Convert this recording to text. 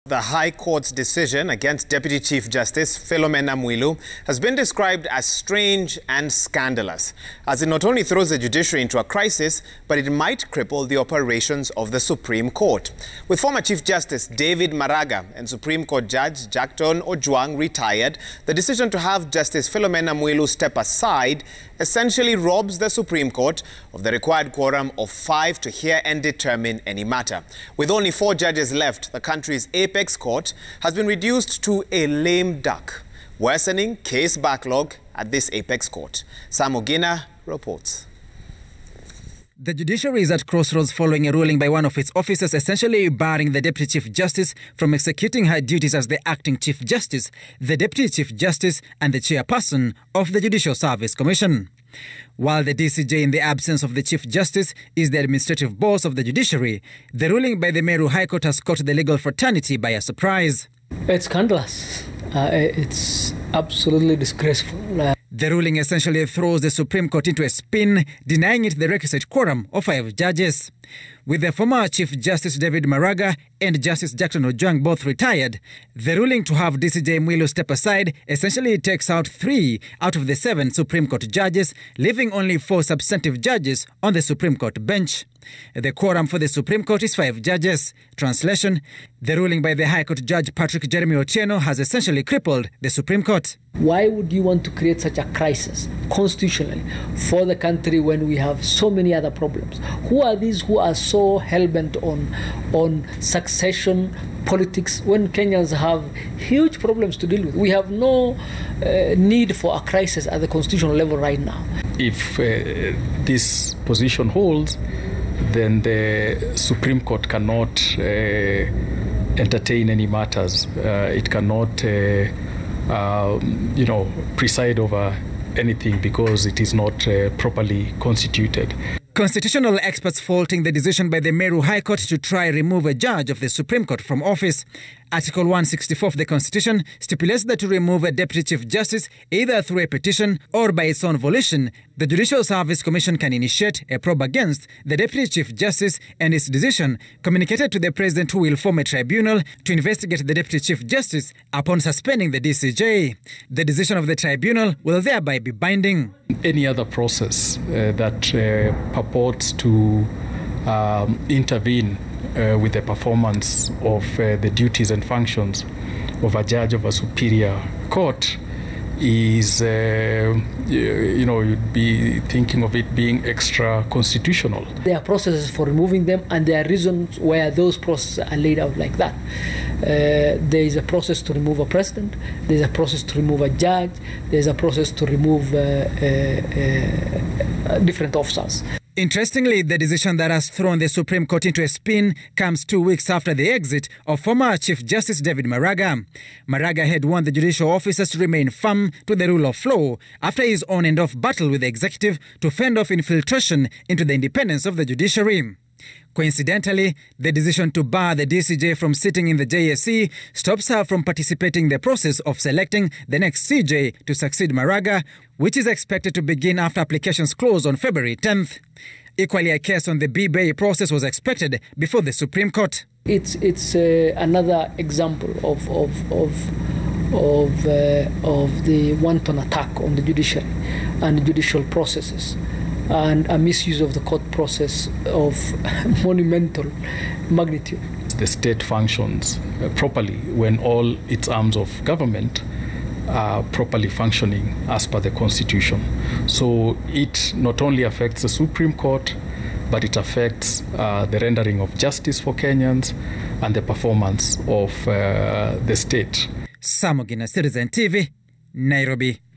The High Court's decision against Deputy Chief Justice Philomena Mwilu has been described as strange and scandalous, as it not only throws the judiciary into a crisis, but it might cripple the operations of the Supreme Court. With former Chief Justice David Maraga and Supreme Court Judge Jackstone Ojwang retired, the decision to have Justice Philomena Mwilu step aside essentially robs the Supreme Court of the required quorum of 5 to hear and determine any matter. With only 4 judges left, the country's apex court has been reduced to a lame duck, worsening case backlog at this apex court. Sam Ogina reports. The judiciary is at crossroads following a ruling by one of its officers essentially barring the Deputy Chief Justice from executing her duties as the acting Chief Justice, the Deputy Chief Justice and the chairperson of the Judicial Service Commission. While the DCJ, in the absence of the Chief Justice, is the administrative boss of the judiciary, the ruling by the Meru High Court has caught the legal fraternity by a surprise. It's scandalous. It's absolutely disgraceful. The ruling essentially throws the Supreme Court into a spin, denying it the requisite quorum of 5 judges. With the former Chief Justice David Maraga and Justice Jackstone Ojwang both retired, the ruling to have CJ Mwilu step aside essentially takes out 3 out of the 7 Supreme Court judges, leaving only 4 substantive judges on the Supreme Court bench. The quorum for the Supreme Court is 5 judges. Translation: the ruling by the High Court Judge Patrick Jeremy Otieno has essentially crippled the Supreme Court. Why would you want to create such a crisis constitutionally for the country when we have so many other problems? Who are these who are so hell-bent on succession politics when Kenyans have huge problems to deal with? We have no need for a crisis at the constitutional level right now. If this position holds, then the Supreme Court cannot entertain any matters. It cannot, preside over anything because it is not properly constituted. Constitutional experts faulting the decision by the Meru High Court to try remove a judge of the Supreme Court from office. Article 164 of the Constitution stipulates that to remove a Deputy Chief Justice, either through a petition or by its own volition, the Judicial Service Commission can initiate a probe against the Deputy Chief Justice, and its decision communicated to the President, who will form a tribunal to investigate the Deputy Chief Justice upon suspending the DCJ. The decision of the tribunal will thereby be binding. Any other process that purports to intervene with the performance of the duties and functions of a judge of a superior court is, you'd be thinking of it being extra constitutional. There are processes for removing them, and there are reasons where those processes are laid out like that. There is a process to remove a president, there is a process to remove a judge, there is a process to remove different officers. Interestingly, the decision that has thrown the Supreme Court into a spin comes 2 weeks after the exit of former Chief Justice David Maraga. Maraga had warned the judicial officers to remain firm to the rule of law after his on and off battle with the executive to fend off infiltration into the independence of the judiciary. Coincidentally, the decision to bar the DCJ from sitting in the JSC stops her from participating in the process of selecting the next CJ to succeed Maraga, which is expected to begin after applications close on February 10th. Equally, a case on the B-Bay process was expected before the Supreme Court. It's another example of the wanton attack on the judiciary and the judicial processes, and a misuse of the court process of monumental magnitude. The state functions properly when all its arms of government are properly functioning as per the Constitution. So it not only affects the Supreme Court, but it affects the rendering of justice for Kenyans and the performance of the state. Sam Ogina, Citizen TV, Nairobi.